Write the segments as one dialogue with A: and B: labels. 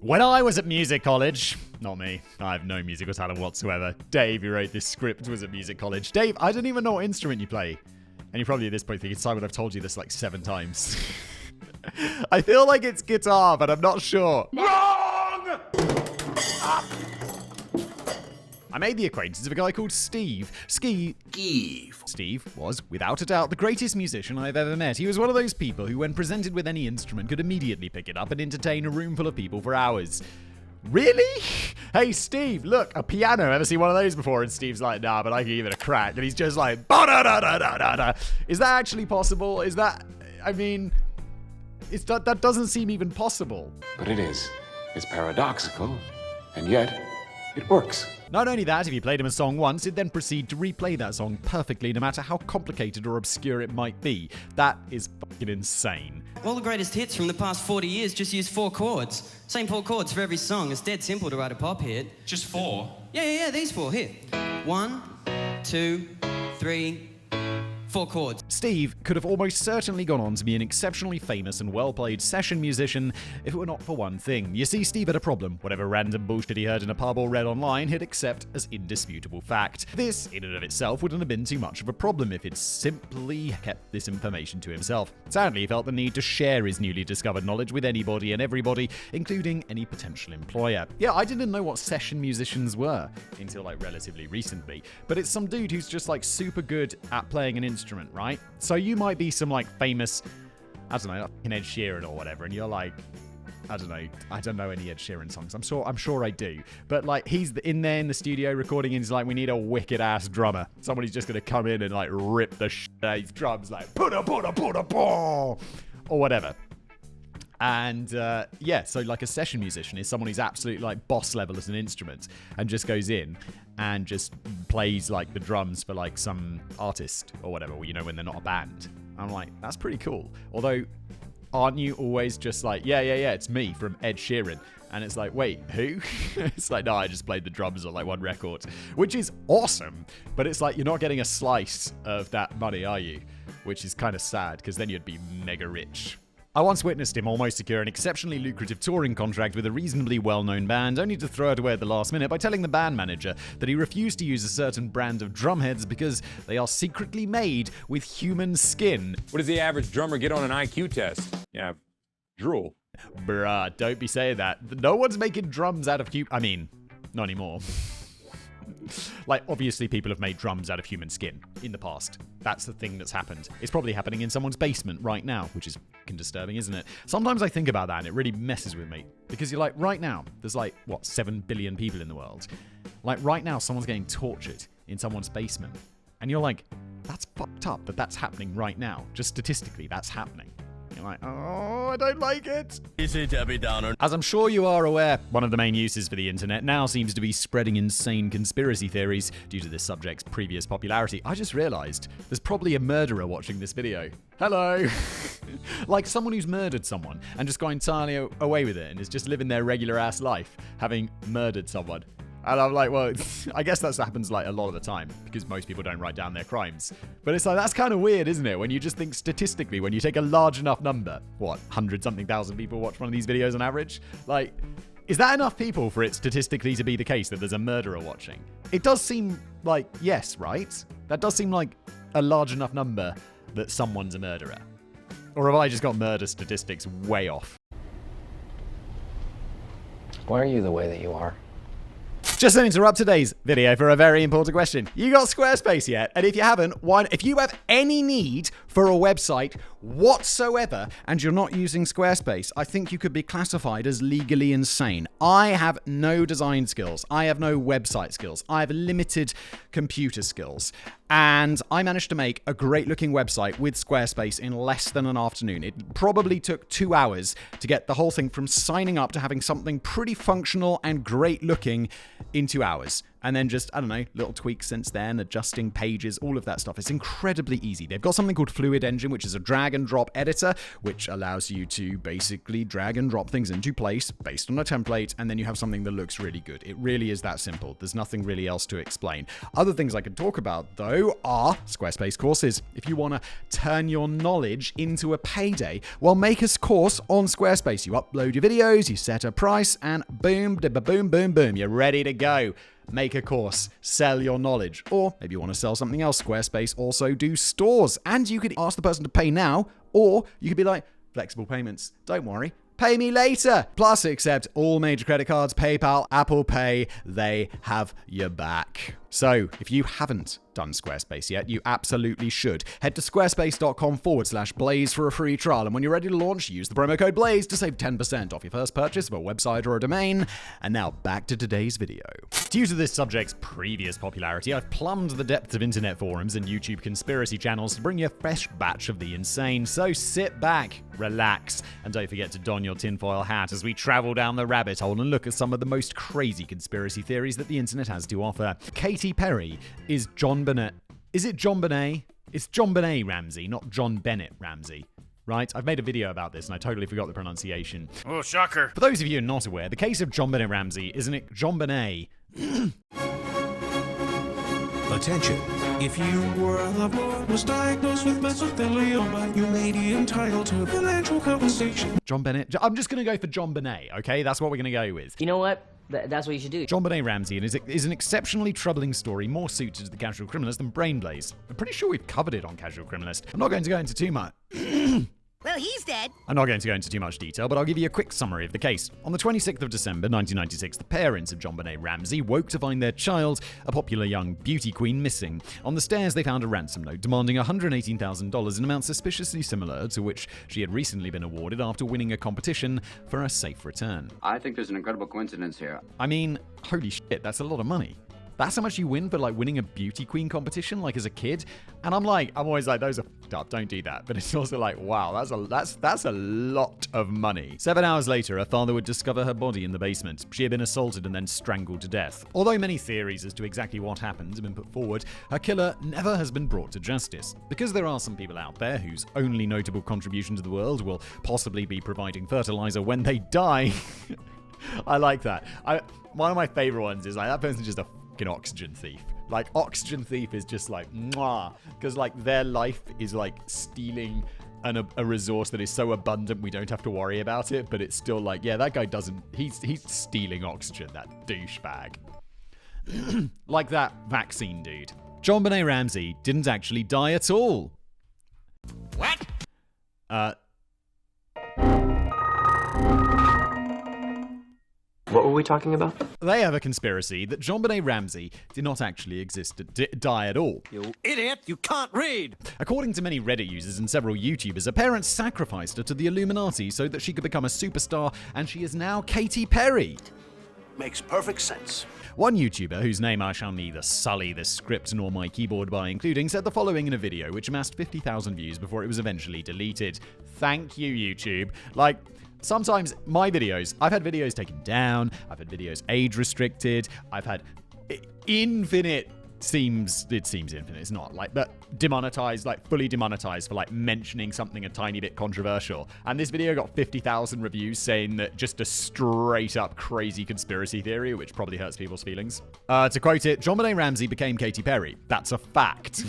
A: When I was at music college, not me, I have no musical talent whatsoever. Dave, who wrote this script, was at music college. Dave, I don't even know what instrument you play. And you're probably at this point thinking, Simon, I've told you this like 7 times. I feel like it's guitar, but I'm not sure. Wrong! I made the acquaintance of a guy called Steve. Steve was, without a doubt, the greatest musician I've ever met. He was one of those people who, when presented with any instrument, could immediately pick it up and entertain a room full of people for hours. Really? Hey, Steve, look, a piano. Ever seen one of those before? And Steve's like, nah, but I can give it a crack. And he's just like, ba-da-da-da-da-da-da. Is that actually possible? Is that, I mean, that doesn't seem even possible.
B: But it is. It's paradoxical, and yet it works.
A: Not only that, if you played him a song once, he'd then proceed to replay that song perfectly, no matter how complicated or obscure it might be. That is fucking insane.
C: All the greatest hits from the past 40 years just use 4 chords. Same 4 chords for every song. It's dead simple to write a pop hit.
D: Just 4?
C: Yeah, these 4. Here. 1, 2, 3, 4 chords.
A: Steve could have almost certainly gone on to be an exceptionally famous and well-played session musician if it were not for one thing. You see, Steve had a problem. Whatever random bullshit he heard in a pub or read online, he'd accept as indisputable fact. This, in and of itself, wouldn't have been too much of a problem if he'd simply kept this information to himself. Sadly, he felt the need to share his newly discovered knowledge with anybody and everybody, including any potential employer. Yeah, I didn't know what session musicians were until like relatively recently, but it's some dude who's just like super good at playing an instrument, right? So you might be some like famous, I don't know, like Ed Sheeran or whatever, and you're like, I don't know any Ed Sheeran songs. I'm sure I do. But like he's in there in the studio recording and he's like, we need a wicked ass drummer. Somebody's just gonna come in and like rip the shit out of his drums, like or whatever. And so like a session musician is someone who's absolutely like boss level as an instrument and just goes in and just plays like the drums for like some artist or whatever, you know, when they're not a band. I'm like, that's pretty cool. Although, aren't you always just like, yeah, it's me from Ed Sheeran. And it's like, wait, who? It's like, no, I just played the drums on like one record, which is awesome. But it's like, you're not getting a slice of that money, are you? Which is kind of sad because then you'd be mega rich. I once witnessed him almost secure an exceptionally lucrative touring contract with a reasonably well-known band, only to throw it away at the last minute by telling the band manager that he refused to use a certain brand of drumheads because they are secretly made with human skin.
E: What does the average drummer get on an IQ test? Yeah, drool.
A: Bruh, don't be saying that. No one's making drums out of I mean, not anymore. Like, obviously people have made drums out of human skin in the past. That's the thing that's happened. It's probably happening in someone's basement right now, which is fucking disturbing, isn't it? Sometimes I think about that and it really messes with me. Because you're like, right now, there's like, 7 billion people in the world. Like, right now, someone's getting tortured in someone's basement. And you're like, that's fucked up that that's happening right now. Just statistically, that's happening. You're like, oh, I don't like it.
F: Easy, Debbie Downer.
A: As I'm sure you are aware, one of the main uses for the internet now seems to be spreading insane conspiracy theories due to this subject's previous popularity. I just realized there's probably a murderer watching this video. Hello. Like someone who's murdered someone and just got entirely away with it and is just living their regular ass life, having murdered someone. And I'm like, well, I guess that happens like a lot of the time because most people don't write down their crimes. But it's like, that's kind of weird, isn't it? When you just think statistically, when you take a large enough number, 100-something thousand people watch one of these videos on average? Like, is that enough people for it statistically to be the case that there's a murderer watching? It does seem like, yes, right? That does seem like a large enough number that someone's a murderer. Or have I just got murder statistics way off?
G: Why are you the way that you are?
A: Just to interrupt today's video for a very important question. You got Squarespace yet? And if you haven't, if you have any need for a website whatsoever and you're not using Squarespace, I think you could be classified as legally insane. I have no design skills. I have no website skills. I have limited computer skills. And I managed to make a great looking website with Squarespace in less than an afternoon. It probably took 2 hours to get the whole thing from signing up to having something pretty functional and great looking in 2 hours. and then just, I don't know, little tweaks since then, adjusting pages, all of that stuff. It's incredibly easy. They've got something called Fluid Engine, which is a drag and drop editor, which allows you to basically drag and drop things into place based on a template, and then you have something that looks really good. It really is that simple. There's nothing really else to explain. Other things I could talk about, though, are Squarespace courses. If you want to turn your knowledge into a payday, well, make a course on Squarespace. You upload your videos, you set a price, and boom, boom, boom, boom, you're ready to go. Make a course, sell your knowledge. Or maybe you want to sell something else. Squarespace also do stores. And you could ask the person to pay now, or you could be like, flexible payments. Don't worry. Pay me later. Plus, accept all major credit cards, PayPal, Apple Pay. They have your back. So, if you haven't done Squarespace yet, you absolutely should. Head to squarespace.com/Blaze for a free trial. And when you're ready to launch, use the promo code Blaze to save 10% off your first purchase of a website or a domain. And now back to today's video. Due to this subject's previous popularity, I've plumbed the depths of internet forums and YouTube conspiracy channels to bring you a fresh batch of the insane. So sit back, relax, and don't forget to don your tinfoil hat as we travel down the rabbit hole and look at some of the most crazy conspiracy theories that the internet has to offer. Katy Perry is JonBenét. Is it JonBenét? It's JonBenét Ramsey, not JonBenét Ramsey. Right? I've made a video about this and I totally forgot the pronunciation.
D: Oh, shocker.
A: For those of you not aware, the case of JonBenét Ramsey, isn't it JonBenét?
F: Attention. If you were a loved one was diagnosed with mesothelioma, you may be entitled to financial compensation.
A: JonBenét. I'm just going to go for JonBenét, okay? That's what we're going to go with.
H: You know what? That's what you should do.
A: JonBenét Ramsey is an exceptionally troubling story, more suited to the casual criminalist than Brainblaze. I'm pretty sure we've covered it on Casual Criminalist. I'm not going to go into too much.
I: Well, he's dead.
A: I'm not going to go into too much detail, but I'll give you a quick summary of the case. On the 26th of December, 1996, the parents of JonBenét Ramsey woke to find their child, a popular young beauty queen, missing. On the stairs, they found a ransom note demanding $118,000, an amount suspiciously similar to which she had recently been awarded after winning a competition for a safe return.
J: I think there's an incredible coincidence here.
A: I mean, holy shit, that's a lot of money. That's how much you win for winning a beauty queen competition as a kid. And I'm always like, those are fucked up, don't do that. But it's also like, wow, that's a lot of money. 7 hours later, her father would discover her body in the basement. She had been assaulted and then strangled to death. Although many theories as to exactly what happened have been put forward, her killer never has been brought to justice. Because there are some people out there whose only notable contribution to the world will possibly be providing fertilizer when they die. I like that. One of my favorite ones is that person's just a fucking oxygen thief. Oxygen thief is just mwah, because their life is stealing a resource that is so abundant we don't have to worry about it, but it's still yeah, that guy doesn't, he's stealing oxygen, that douchebag. Like that vaccine dude. JonBenét Ramsey didn't actually die at all.
D: What?
G: What were we talking about?
A: They have a conspiracy that JonBenét Ramsey did not actually die at all.
D: You idiot, you can't read!
A: According to many Reddit users and several YouTubers, her parents sacrificed her to the Illuminati so that she could become a superstar, and she is now Katy Perry.
F: Makes perfect sense.
A: One YouTuber, whose name I shall neither sully this script nor my keyboard by including, said the following in a video which amassed 50,000 views before it was eventually deleted. Thank you, YouTube. Sometimes my videos, I've had videos taken down, I've had videos age restricted, I've had infinite it seems infinite, it's not, but demonetized, fully demonetized for mentioning something a tiny bit controversial. And this video got 50,000 reviews saying that just a straight up crazy conspiracy theory, which probably hurts people's feelings. To quote it, JonBenét Ramsey became Katy Perry. That's a fact.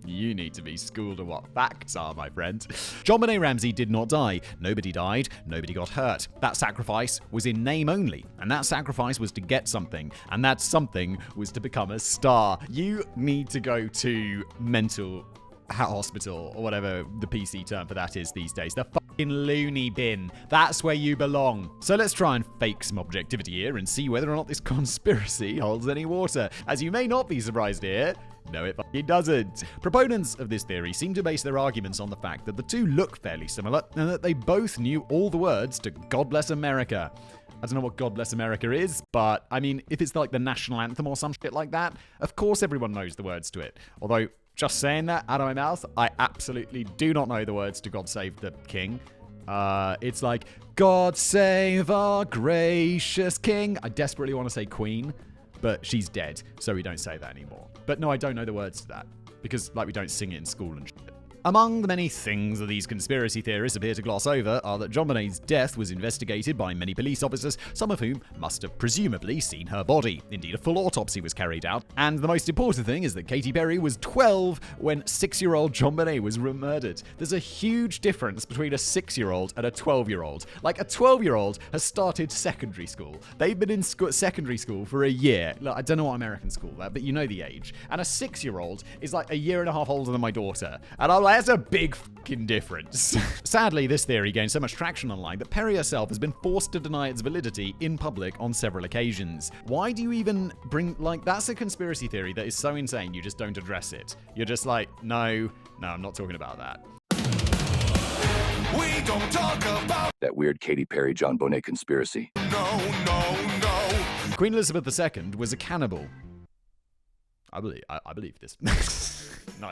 A: You need to be schooled on what facts are, my friend. JonBenét Ramsey did not die. Nobody died. Nobody got hurt. That sacrifice was in name only. And that sacrifice was to get something. And that something was to become a star. You need to go to mental hospital, or whatever the PC term for that is these days. The fucking loony bin. That's where you belong. So let's try and fake some objectivity here and see whether or not this conspiracy holds any water. As you may not be surprised here, no, it fucking doesn't. Proponents of this theory seem to base their arguments on the fact that the two look fairly similar and that they both knew all the words to God Bless America. I don't know what God Bless America is, but I mean, if it's the national anthem or some shit like that, of course everyone knows the words to it. Although, just saying that out of my mouth, I absolutely do not know the words to God Save the King. It's God save our gracious king. I desperately want to say Queen. but she's dead, so we don't say that anymore. But no, I don't know the words to that, because like we don't sing it in school and shit. Among the many things that these conspiracy theorists appear to gloss over are that JonBenét's death was investigated by many police officers, some of whom must have presumably seen her body. Indeed, a full autopsy was carried out. And the most important thing is that Katy Perry was 12 when 6-year-old JonBenét was murdered. There's a huge difference between a 6-year-old and a 12-year-old. Like, a 12-year-old has started secondary school. They've been in secondary school for a year. Look, I don't know what American school they're, but you know the age. And a 6-year-old is like a year and a half older than my daughter. And I'm like, that's a big fucking difference. Sadly, this theory gained so much traction online that Perry herself has been forced to deny its validity in public on several occasions. Why do you even bring, like, that's a conspiracy theory that is so insane you just don't address it. You're just like, no, I'm not talking about that.
F: We don't talk about
K: that weird Katy Perry JonBenét conspiracy.
F: no.
A: Queen Elizabeth II was a cannibal. I believe this. No.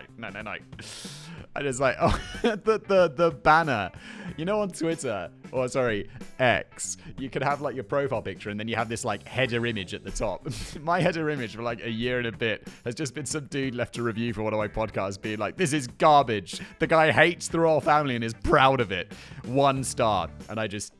A: I just like, oh, the banner. You know, on Twitter, or sorry, X, you can have like your profile picture and then you have this like header image at the top. My header image for like a year and a bit has just been some dude left a review for one of my podcasts being like, this is garbage. The guy hates the royal family and is proud of it. 1 star. And I just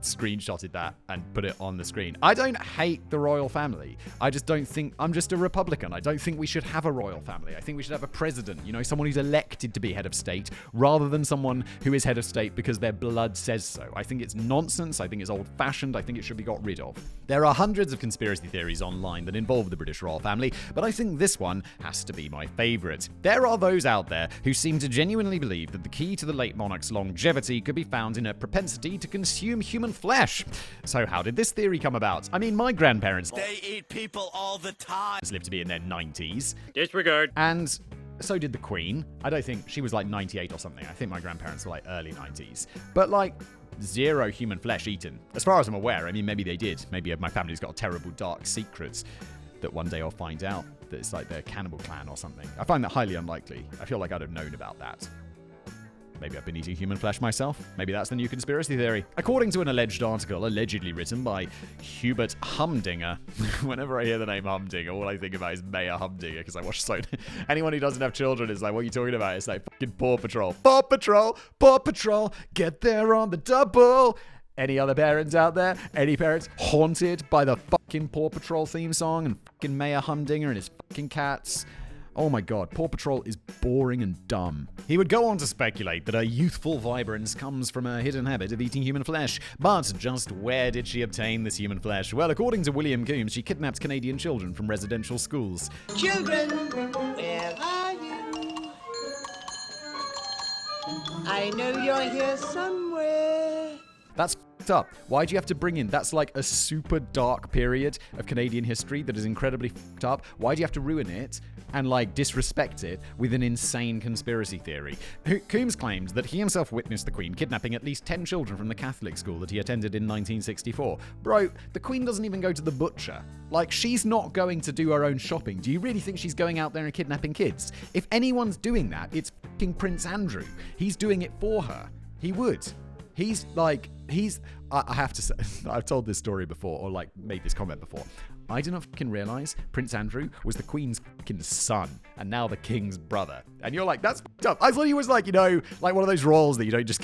A: screenshotted that and put it on the screen. I don't hate the royal family. I just don't think, I'm just a Republican. I don't think we should have a royal family. I think we should have a president, you know, someone who's elected to be head of state rather than someone who is head of state because their blood says so. I think it's nonsense. I think it's old-fashioned. I think it should be got rid of. There are hundreds of conspiracy theories online that involve the British royal family, but I think this one has to be my favorite. There are those out there who seem to genuinely believe that the key to the late monarch's longevity could be found in a propensity to consume human flesh. So how did this theory come about? I mean, my grandparents,
D: They eat people all the time.
A: lived to be in their 90s.
D: Disregard.
A: And so did the Queen. I don't think she was like 98 or something. I think my grandparents were like early 90s. But like, 0 human flesh eaten. As far as I'm aware, I mean, maybe they did. Maybe my family's got a terrible dark secret that one day I'll find out that it's like their cannibal clan or something. I find that highly unlikely. I feel like I'd have known about that. Maybe I've been eating human flesh myself. Maybe that's the new conspiracy theory. According to an alleged article, allegedly written by Hubert Humdinger. Whenever I hear the name Humdinger, all I think about is Mayor Humdinger, because I watch so... Anyone who doesn't have children is like, what are you talking about? It's like fucking Paw Patrol. Paw Patrol! Paw Patrol! Get there on the double! Any other parents out there? Any parents haunted by the fucking Paw Patrol theme song and fucking Mayor Humdinger and his fucking cats? Oh my god, Paw Patrol is boring and dumb. He would go on to speculate that her youthful vibrance comes from her hidden habit of eating human flesh. But just where did she obtain this human flesh? Well, according to William Coombs, she kidnapped Canadian children from residential schools.
I: Children, where are you? I know you're here somewhere.
A: That's f***ed up. Why do you have to bring in... That's like a super dark period of Canadian history that is incredibly f***ed up. Why do you have to ruin it and like disrespect it with an insane conspiracy theory? Coombs claims that he himself witnessed the Queen kidnapping at least 10 children from the Catholic school that he attended in 1964. Bro, the Queen doesn't even go to the butcher. Like, she's not going to do her own shopping. Do you really think she's going out there and kidnapping kids? If anyone's doing that, it's fucking Prince Andrew. He's doing it for her. He would. I have to say, I've told this story before, or like made this comment before. I didn't fucking realize Prince Andrew was the Queen's fucking son, and now the King's brother. And you're like, that's fucked up. I thought he was like, you know, like one of those roles that you don't just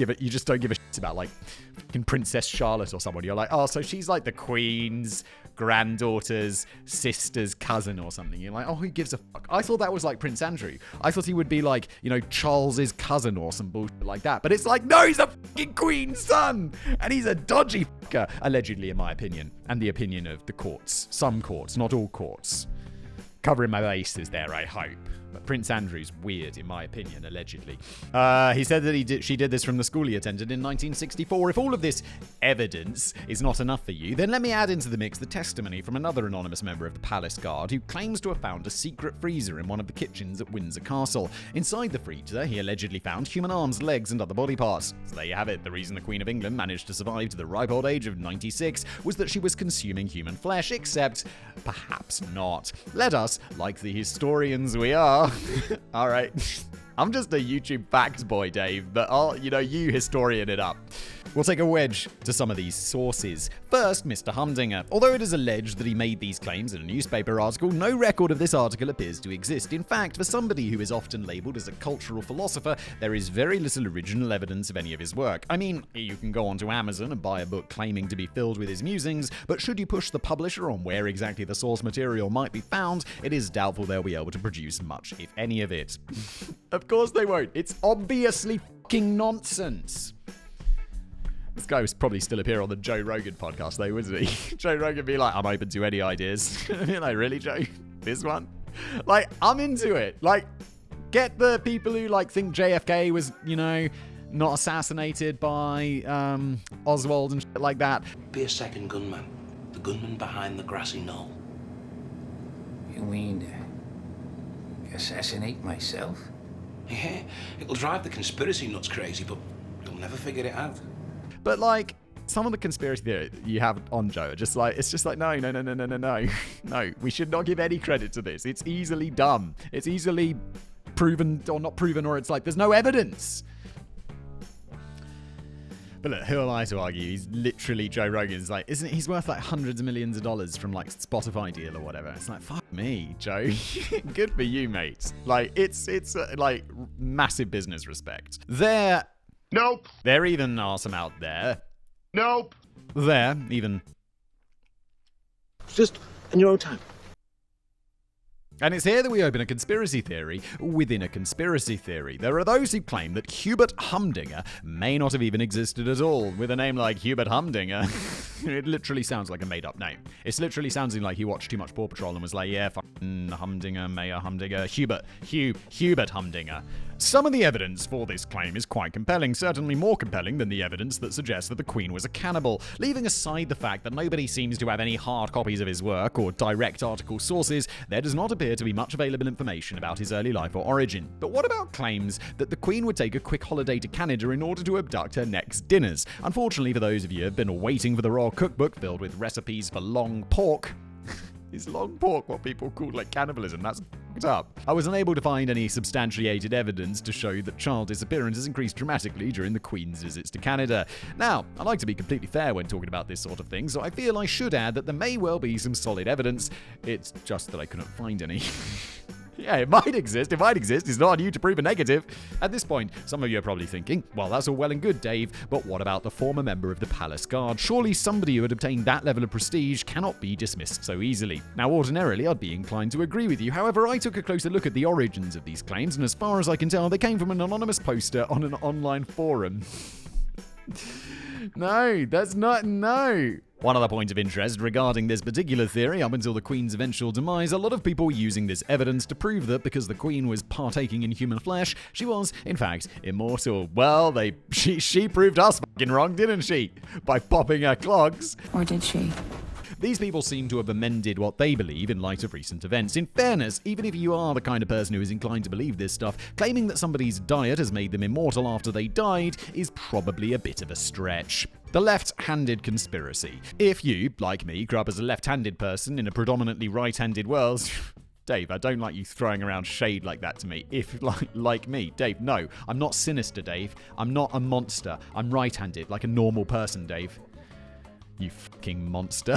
A: don't give a shit about, like fucking Princess Charlotte or someone. You're like, oh, so she's like the Queen's granddaughter's sister's cousin or something. You're like, oh, who gives a fuck? I thought that was like Prince Andrew. I thought he would be like, you know, Charles's cousin or some bullshit like that. But it's like, no, he's the fucking Queen's son, and he's a dodgy fucker, allegedly, in my opinion, and the opinion of the courts. Some courts, not all courts. Covering my bases there, I hope. But Prince Andrew's weird, in my opinion, allegedly. He said that she did this from the school he attended in 1964. If all of this evidence is not enough for you, then let me add into the mix the testimony from another anonymous member of the Palace Guard who claims to have found a secret freezer in one of the kitchens at Windsor Castle. Inside the freezer, he allegedly found human arms, legs, and other body parts. So there you have it. The reason the Queen of England managed to survive to the ripe old age of 96 was that she was consuming human flesh, except perhaps not. Let us, like the historians we are, all right, I'm just a YouTube facts boy, Dave, but you historian it up. We'll take a wedge to some of these sources. First, Mr. Humdinger. Although it is alleged that he made these claims in a newspaper article, no record of this article appears to exist. In fact, for somebody who is often labelled as a cultural philosopher, there is very little original evidence of any of his work. I mean, you can go onto Amazon and buy a book claiming to be filled with his musings, but should you push the publisher on where exactly the source material might be found, it is doubtful they'll be able to produce much, if any of it. Of course they won't. It's obviously fucking nonsense. This guy was probably still appear on the Joe Rogan podcast, though, wasn't he? Joe Rogan be like, I'm open to any ideas. You're like, really, Joe? This one? Like, I'm into it. Like, get the people who, like, think JFK was, not assassinated by Oswald and shit like that.
F: Be a second gunman. The gunman behind the grassy knoll.
L: You mean assassinate myself?
F: Yeah, it'll drive the conspiracy nuts crazy, but you'll never figure it out.
A: But, like, some of the conspiracy theory you have on Joe are just like, it's just like, no. No, we should not give any credit to this. It's easily dumb. It's easily proven or not proven, or it's like, there's no evidence. But look, who am I to argue? He's literally Joe Rogan's like, isn't he's worth like hundreds of millions of dollars from like Spotify deal or whatever. It's like, fuck me, Joe. Good for you, mate. Like, it's like massive business respect.
D: Nope.
A: There even are some out there.
D: Nope.
A: There, even.
F: Just in your own time.
A: And it's here that we open a conspiracy theory within a conspiracy theory. There are those who claim that Hubert Humdinger may not have even existed at all. With a name like Hubert Humdinger, it literally sounds like a made-up name. It's literally sounding like he watched too much Paw Patrol and was like, yeah, fucking Humdinger, Mayor Humdinger, Hubert Humdinger. Some of the evidence for this claim is quite compelling, certainly more compelling than the evidence that suggests that the Queen was a cannibal. Leaving aside the fact that nobody seems to have any hard copies of his work or direct article sources, there does not appear to be much available information about his early life or origin. But what about claims that the Queen would take a quick holiday to Canada in order to abduct her next dinners? Unfortunately for those of you who have been waiting for the Royal Cookbook filled with recipes for long pork, is long pork what people call like cannibalism? That's fucked up. I was unable to find any substantiated evidence to show that child disappearances increased dramatically during the Queen's visits to Canada. Now, I like to be completely fair when talking about this sort of thing, so I feel I should add that there may well be some solid evidence. It's just that I couldn't find any. Yeah, it might exist. It might exist. It's not on you to prove a negative. At this point, some of you are probably thinking, well, that's all well and good, Dave, but what about the former member of the Palace Guard? Surely somebody who had obtained that level of prestige cannot be dismissed so easily. Now, ordinarily, I'd be inclined to agree with you. However, I took a closer look at the origins of these claims, and as far as I can tell, they came from an anonymous poster on an online forum. No, that's not, no. One other point of interest regarding this particular theory, up until the Queen's eventual demise, a lot of people were using this evidence to prove that because the Queen was partaking in human flesh, she was, in fact, immortal. Well, she proved us fucking wrong, didn't she? By popping her clogs.
M: Or did she?
A: These people seem to have amended what they believe in light of recent events. In fairness, even if you are the kind of person who is inclined to believe this stuff, claiming that somebody's diet has made them immortal after they died is probably a bit of a stretch. The left-handed conspiracy. If you, like me, grew up as a left-handed person in a predominantly right-handed world... Dave, I don't like you throwing around shade like that to me. If, like me. Dave, no. I'm not sinister, Dave. I'm not a monster. I'm right-handed, like a normal person, Dave. You fucking monster.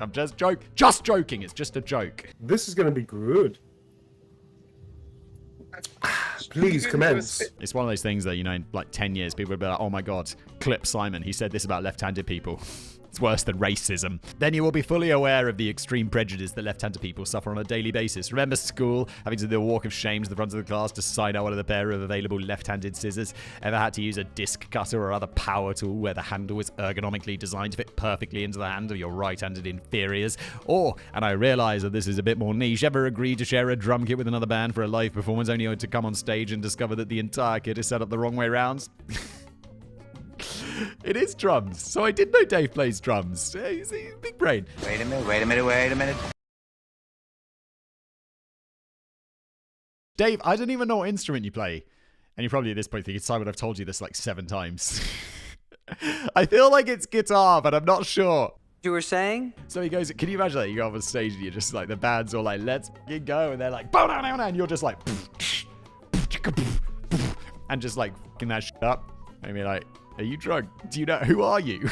A: I'm just joking. It's just a joke.
N: This is going to be good. Please commence.
A: It's one of those things that, in like 10 years, people would be like, oh my God, clip Simon. He said this about left-handed people. It's worse than racism. Then you will be fully aware of the extreme prejudice that left-handed people suffer on a daily basis. Remember school, having to do a walk of shame to the front of the class to sign out one of the pair of available left-handed scissors? Ever had to use a disc cutter or other power tool where the handle was ergonomically designed to fit perfectly into the hand of your right-handed inferiors? Or, and I realise that this is a bit more niche, ever agreed to share a drum kit with another band for a live performance only to come on stage and discover that the entire kit is set up the wrong way round? It is drums. So I did know Dave plays drums. He's a big brain.
L: Wait a minute.
A: Dave, I don't even know what instrument you play. And you're probably at this point thinking, Simon, I've told you this like 7 times. I feel like it's guitar, but I'm not sure.
I: You were saying?
A: So he goes, can you imagine that? You go up on stage and you're just like, the band's all like, let's go. And they're like, bow down, and you're just like, and just like fucking that shit up. I mean, like, are you drunk? Do you know, who are you?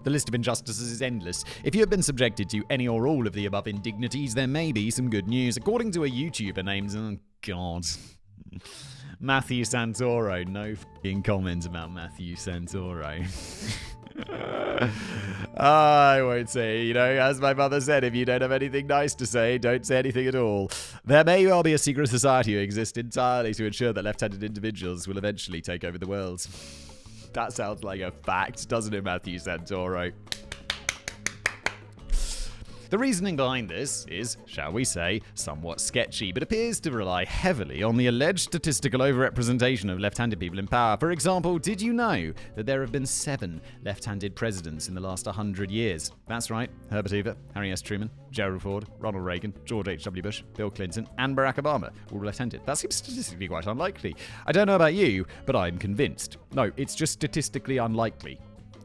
A: The list of injustices is endless. If you have been subjected to any or all of the above indignities, there may be some good news. According to a YouTuber named, oh God, Matthew Santoro. No fucking comments about Matthew Santoro. I won't say, as my mother said, if you don't have anything nice to say, don't say anything at all. There may well be a secret society who exists entirely to ensure that left-handed individuals will eventually take over the world. That sounds like a fact, doesn't it, Matthew Santoro? The reasoning behind this is, shall we say, somewhat sketchy, but appears to rely heavily on the alleged statistical overrepresentation of left-handed people in power. For example, did you know that there have been 7 left-handed presidents in the last 100 years? That's right, Herbert Hoover, Harry S. Truman, Gerald Ford, Ronald Reagan, George H.W. Bush, Bill Clinton, and Barack Obama were all left-handed. That seems statistically quite unlikely. I don't know about you, but I'm convinced. No, it's just statistically unlikely.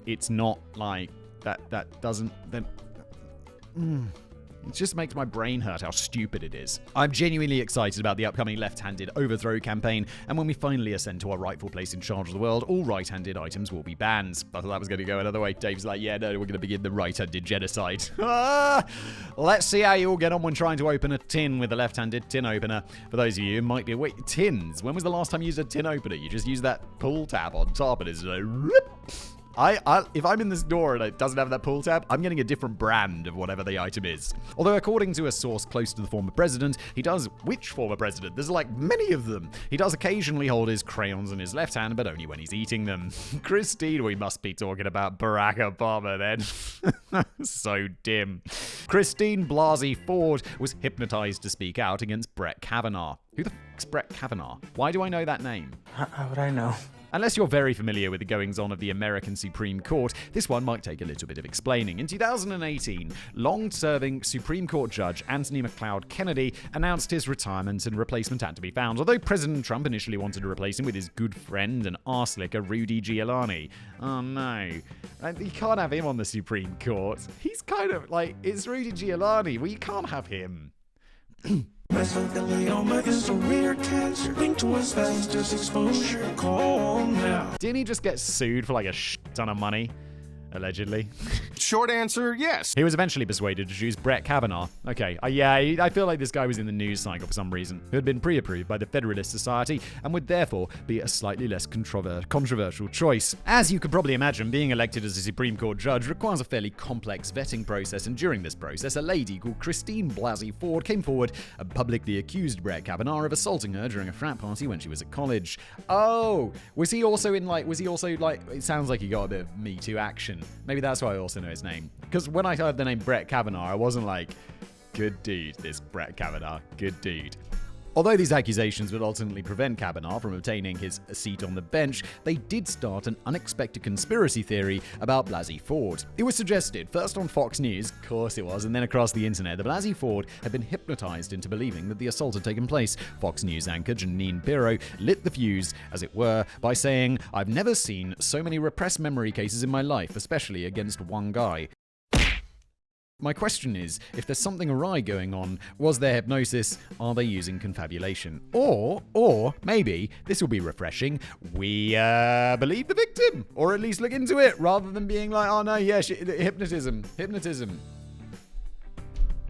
A: It's not like that doesn't... then. It just makes my brain hurt how stupid it is. I'm genuinely excited about the upcoming left-handed overthrow campaign, and when we finally ascend to our rightful place in charge of the world, all right-handed items will be banned. I thought that was going to go another way. Dave's like, yeah, no, we're going to begin the right-handed genocide. Let's see how you all get on when trying to open a tin with a left-handed tin opener. For those of you who might be, wait, tins? When was the last time you used a tin opener? You just use that pull tab on top and it's like, rip. If I'm in this door and it doesn't have that pull tab, I'm getting a different brand of whatever the item is. Although according to a source close to the former president, which former president? There's like many of them. He does occasionally hold his crayons in his left hand, but only when he's eating them. Christine, we must be talking about Barack Obama then. So dim. Christine Blasey Ford was hypnotized to speak out against Brett Kavanaugh. Who the fuck's Brett Kavanaugh? Why do I know that name?
I: How would I know?
A: Unless you're very familiar with the goings-on of the American Supreme Court, this one might take a little bit of explaining. In 2018, long-serving Supreme Court Judge Anthony McLeod Kennedy announced his retirement and replacement had to be found, although President Trump initially wanted to replace him with his good friend and arse-licker Rudy Giuliani. Oh no. You can't have him on the Supreme Court. He's kind of like, it's Rudy Giuliani. Well, you can't have him.
F: Mesothelioma is a rare cancer linked to asbestos exposure. Call now.
A: Didn't he just get sued for like a ton of money? Allegedly.
D: Short answer, yes.
A: He was eventually persuaded to choose Brett Kavanaugh. Okay, I feel like this guy was in the news cycle for some reason, who had been pre-approved by the Federalist Society and would therefore be a slightly less controversial choice. As you could probably imagine, being elected as a Supreme Court judge requires a fairly complex vetting process, and during this process, a lady called Christine Blasey Ford came forward and publicly accused Brett Kavanaugh of assaulting her during a frat party when she was at college. Oh, was he also, it sounds like he got a bit of Me Too action. Maybe that's why I also know his name. Because when I heard the name Brett Kavanaugh, I wasn't like, good dude, this Brett Kavanaugh, good dude. Although these accusations would ultimately prevent Kavanaugh from obtaining his seat on the bench, they did start an unexpected conspiracy theory about Blasey Ford. It was suggested, first on Fox News, of course it was, and then across the internet, that Blasey Ford had been hypnotized into believing that the assault had taken place. Fox News anchor Janine Pirro lit the fuse, as it were, by saying, "I've never seen so many repressed memory cases in my life, especially against one guy." My question is, if there's something awry going on, was there hypnosis? Are they using confabulation? Or maybe, this will be refreshing, we believe the victim, or at least look into it, rather than being like, oh no, yeah, hypnotism.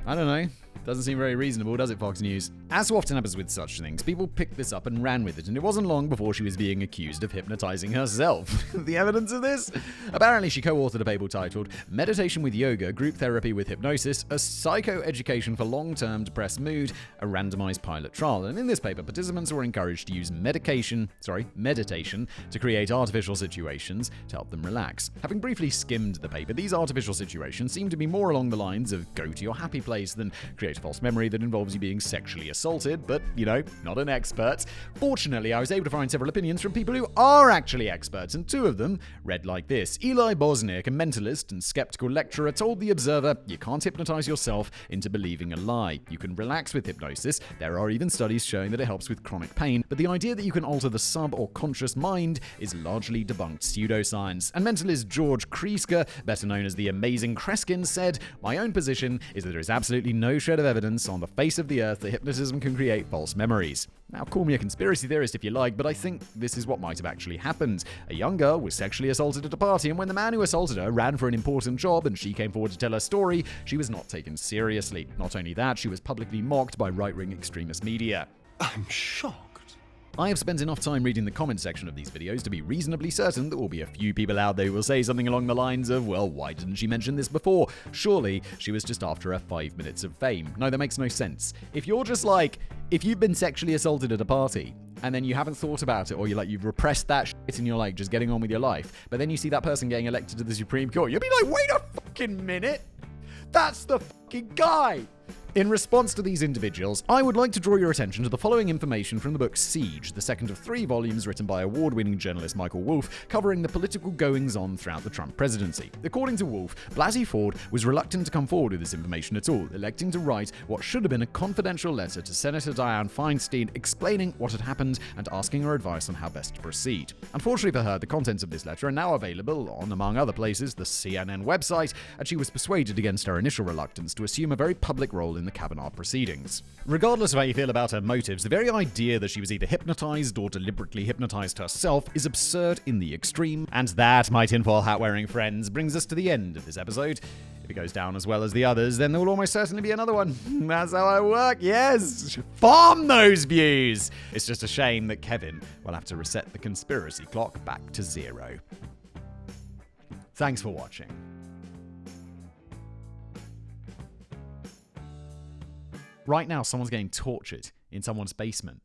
A: I don't know. Doesn't seem very reasonable, does it, Fox News? As so often happens with such things, people picked this up and ran with it, and it wasn't long before she was being accused of hypnotizing herself. The evidence of this? Apparently, she co-authored a paper titled Meditation with Yoga, Group Therapy with Hypnosis, a Psychoeducation for Long-Term Depressed Mood, a randomized pilot trial. And in this paper, participants were encouraged to use meditation to create artificial situations to help them relax. Having briefly skimmed the paper, these artificial situations seem to be more along the lines of go to your happy place than create create a false memory that involves you being sexually assaulted, but, not an expert. Fortunately, I was able to find several opinions from people who are actually experts, and two of them read like this. Eli Bosnick, a mentalist and skeptical lecturer, told The Observer, "You can't hypnotize yourself into believing a lie. You can relax with hypnosis. There are even studies showing that it helps with chronic pain, but the idea that you can alter the sub or conscious mind is largely debunked pseudoscience." And mentalist George Kreesker, better known as the Amazing Kreskin, said, "My own position is that there is absolutely no shred of evidence on the face of the earth that hypnotism can create false memories." Now, call me a conspiracy theorist if you like, but I think this is what might have actually happened. A young girl was sexually assaulted at a party, and when the man who assaulted her ran for an important job and she came forward to tell her story, she was not taken seriously. Not only that, she was publicly mocked by right-wing extremist media.
D: I'm shocked.
A: I have spent enough time reading the comment section of these videos to be reasonably certain there will be a few people out there who will say something along the lines of, "Well, why didn't she mention this before? Surely she was just after her 5 minutes of fame." No, that makes no sense. If you're just if you've been sexually assaulted at a party, and then you haven't thought about it, or you've repressed that shit and you're just getting on with your life, but then you see that person getting elected to the Supreme Court, you'll be like, wait a fucking minute! That's the fucking guy! In response to these individuals, I would like to draw your attention to the following information from the book Siege, the second of 3 volumes written by award-winning journalist Michael Wolff, covering the political goings-on throughout the Trump presidency. According to Wolff, Blasey Ford was reluctant to come forward with this information at all, electing to write what should have been a confidential letter to Senator Dianne Feinstein explaining what had happened and asking her advice on how best to proceed. Unfortunately for her, the contents of this letter are now available on, among other places, the CNN website, and she was persuaded against her initial reluctance to assume a very public role in the Kavanaugh proceedings. Regardless of how you feel about her motives, the very idea that she was either hypnotized or deliberately hypnotized herself is absurd in the extreme. And that, my tinfoil hat-wearing friends, brings us to the end of this episode. If it goes down as well as the others, then there will almost certainly be another one. That's how I work, yes! Farm those views! It's just a shame that Kevin will have to reset the conspiracy clock back to 0. Thanks for watching. Right now, someone's getting tortured in someone's basement.